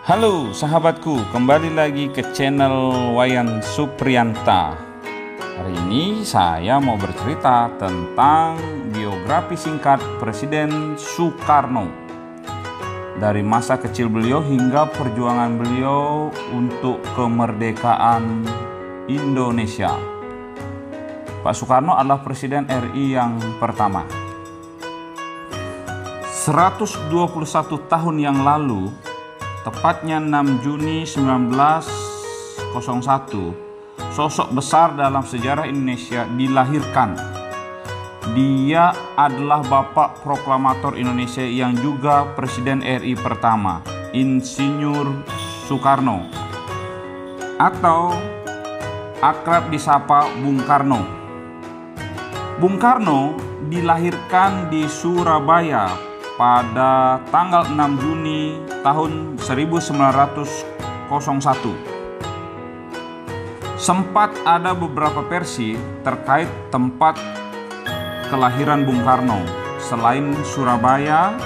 Halo sahabatku, kembali lagi ke channel Wayan Supriyanta. Hari ini saya mau bercerita tentang biografi singkat Presiden Soekarno. Dari masa kecil beliau hingga perjuangan beliau untuk kemerdekaan Indonesia. Pak Soekarno adalah Presiden RI yang pertama. 121 tahun yang lalu, tepatnya 6 Juni 1901, sosok besar dalam sejarah Indonesia dilahirkan. Dia adalah Bapak Proklamator Indonesia yang juga Presiden RI pertama, Insinyur Soekarno, atau akrab disapa Bung Karno. Bung Karno dilahirkan di Surabaya pada tanggal 6 Juni tahun 1901. Sempat ada beberapa versi terkait tempat kelahiran Bung Karno. Selain Surabaya,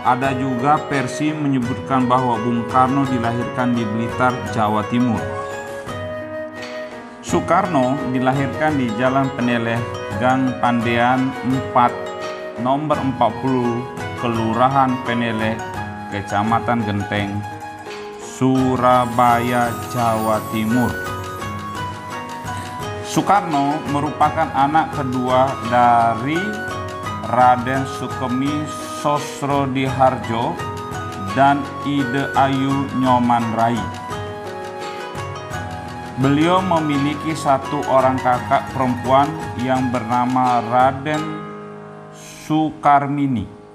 ada juga versi menyebutkan bahwa Bung Karno dilahirkan di Blitar, Jawa Timur. Soekarno dilahirkan di Jalan Peneleh, Gang Pandean 4, nomor 40, Kelurahan Peneleh, Kecamatan Genteng, Surabaya, Jawa Timur. Soekarno merupakan anak kedua dari Raden Sukemi Sosrodihardjo dan Ide Ayu Nyoman Rai. Beliau memiliki satu orang kakak perempuan yang bernama Raden Sukarmini.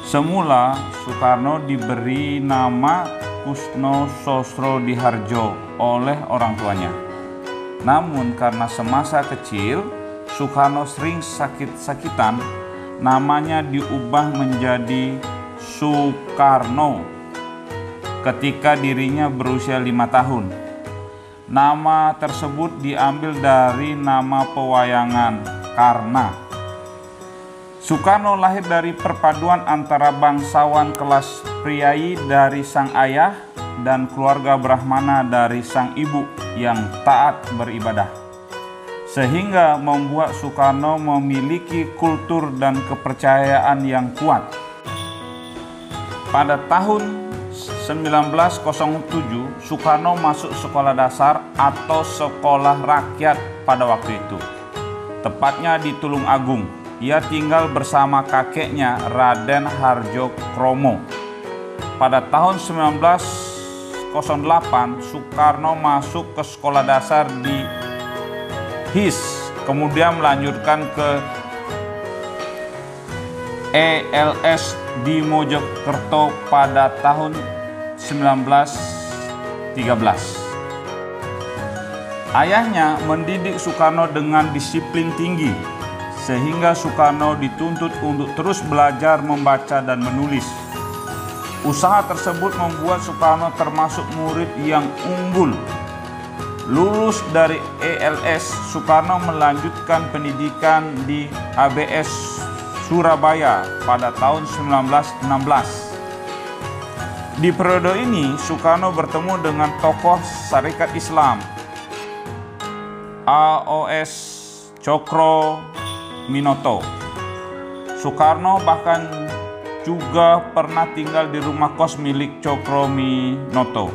Semula Soekarno diberi nama Kusno Sosrodihardjo oleh orang tuanya. Namun karena semasa kecil Soekarno sering sakit-sakitan, namanya diubah menjadi Soekarno ketika dirinya berusia 5 tahun. Nama tersebut diambil dari nama pewayangan Karna. Soekarno lahir dari perpaduan antara bangsawan kelas priai dari sang ayah dan keluarga Brahmana dari sang ibu yang taat beribadah, sehingga membuat Soekarno memiliki kultur dan kepercayaan yang kuat. Pada tahun 1907, Soekarno masuk sekolah dasar atau sekolah rakyat pada waktu itu, tepatnya di Tulung Agung. Ia tinggal bersama kakeknya Raden Hardjo Kromo. Pada tahun 1908, Soekarno masuk ke sekolah dasar di HIS, kemudian melanjutkan ke ELS di Mojokerto pada tahun 1913. Ayahnya mendidik Soekarno dengan disiplin tinggi, sehingga Soekarno dituntut untuk terus belajar membaca dan menulis. Usaha tersebut membuat Soekarno termasuk murid yang unggul. Lulus dari ELS, Soekarno melanjutkan pendidikan di ABS Surabaya pada tahun 1916. Di periode ini, Soekarno bertemu dengan tokoh Syarikat Islam, A.O.S. Cokro Minoto. Soekarno bahkan juga pernah tinggal di rumah kos milik Cokro Minoto.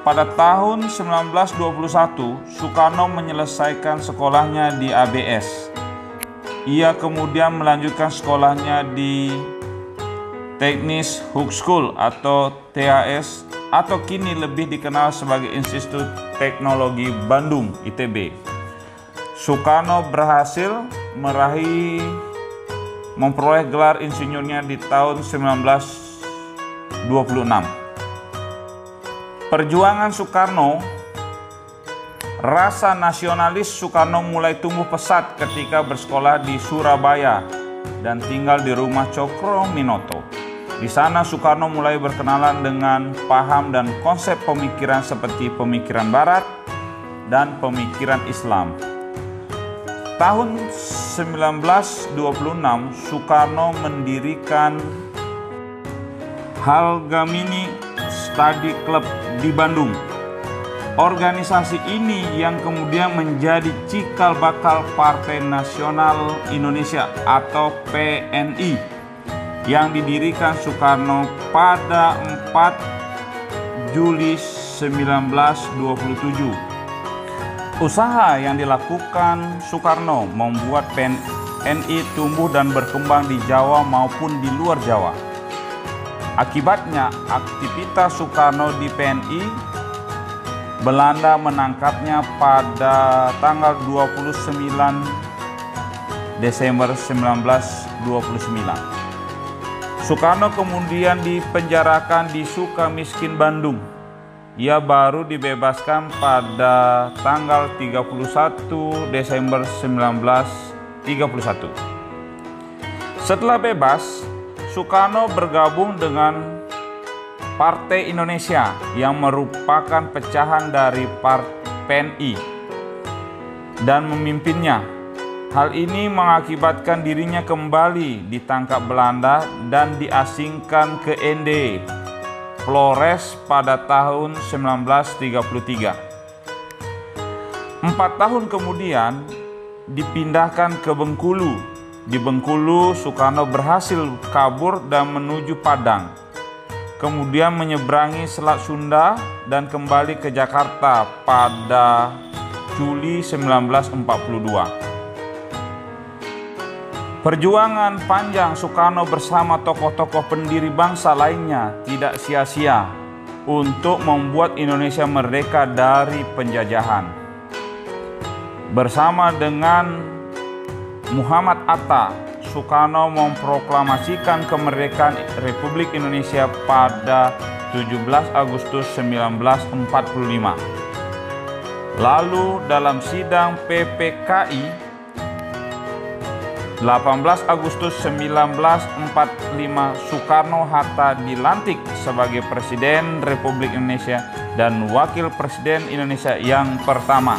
Pada tahun 1921, Soekarno menyelesaikan sekolahnya di ABS. Ia kemudian melanjutkan sekolahnya di Teknis Hogeschool atau THS, atau kini lebih dikenal sebagai Institut Teknologi Bandung ITB. Soekarno berhasil memperoleh gelar insinyurnya di tahun 1926. Perjuangan Soekarno, rasa nasionalis Soekarno mulai tumbuh pesat ketika bersekolah di Surabaya dan tinggal di rumah Cokro Minoto. Di sana Soekarno mulai berkenalan dengan paham dan konsep pemikiran seperti pemikiran Barat dan pemikiran Islam. Tahun 1926, Soekarno mendirikan Halgamini Study Club di Bandung. Organisasi ini yang kemudian menjadi cikal bakal Partai Nasional Indonesia atau PNI yang didirikan Soekarno pada 4 Juli 1927. Usaha yang dilakukan Soekarno membuat PNI tumbuh dan berkembang di Jawa maupun di luar Jawa. Akibatnya, aktivitas Soekarno di PNI, Belanda menangkapnya pada tanggal 29 Desember 1929. Soekarno kemudian dipenjarakan di Sukamiskin, Bandung. Ia baru dibebaskan pada tanggal 31 Desember 1931. Setelah bebas, Soekarno bergabung dengan Partai Indonesia yang merupakan pecahan dari PNI dan memimpinnya. Hal ini mengakibatkan dirinya kembali ditangkap Belanda dan diasingkan ke ND Flores pada tahun 1933. 4 tahun kemudian dipindahkan ke Bengkulu. Di Bengkulu, Soekarno berhasil kabur dan menuju Padang. Kemudian menyeberangi Selat Sunda dan kembali ke Jakarta pada Juli 1942. Perjuangan panjang Soekarno bersama tokoh-tokoh pendiri bangsa lainnya tidak sia-sia untuk membuat Indonesia merdeka dari penjajahan. Bersama dengan Muhammad Atta, Soekarno memproklamasikan kemerdekaan Republik Indonesia pada 17 Agustus 1945. Lalu dalam sidang PPKI 18 Agustus 1945, Soekarno-Hatta dilantik sebagai Presiden Republik Indonesia dan Wakil Presiden Indonesia yang pertama.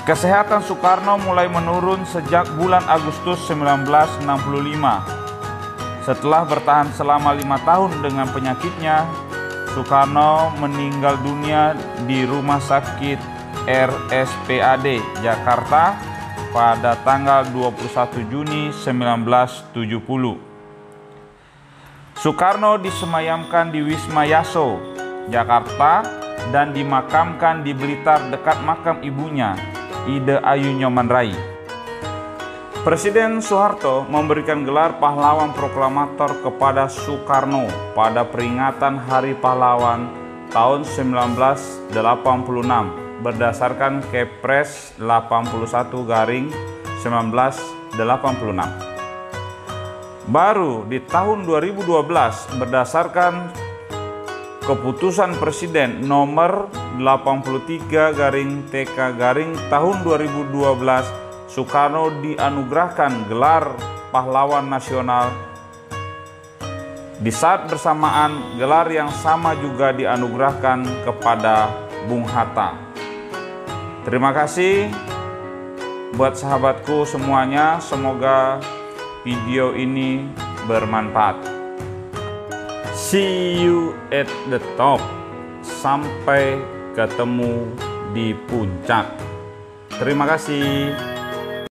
Kesehatan Soekarno mulai menurun sejak bulan Agustus 1965. Setelah bertahan selama 5 tahun dengan penyakitnya, Soekarno meninggal dunia di Rumah Sakit RSPAD Jakarta pada tanggal 21 Juni 1970. Soekarno disemayamkan di Wisma Yaso, Jakarta, dan dimakamkan di Blitar dekat makam ibunya, Ide Ayu Nyoman Rai. Presiden Soeharto memberikan gelar pahlawan proklamator kepada Soekarno pada peringatan Hari Pahlawan tahun 1986. Berdasarkan Kepres 81/1986. Baru di tahun 2012 berdasarkan keputusan Presiden nomor 83/TK/ tahun 2012, Soekarno dianugerahkan gelar pahlawan nasional. Di saat bersamaan, gelar yang sama juga dianugerahkan kepada Bung Hatta. Terima kasih buat sahabatku semuanya, semoga video ini bermanfaat. See you at the top. Sampai ketemu di puncak. Terima kasih.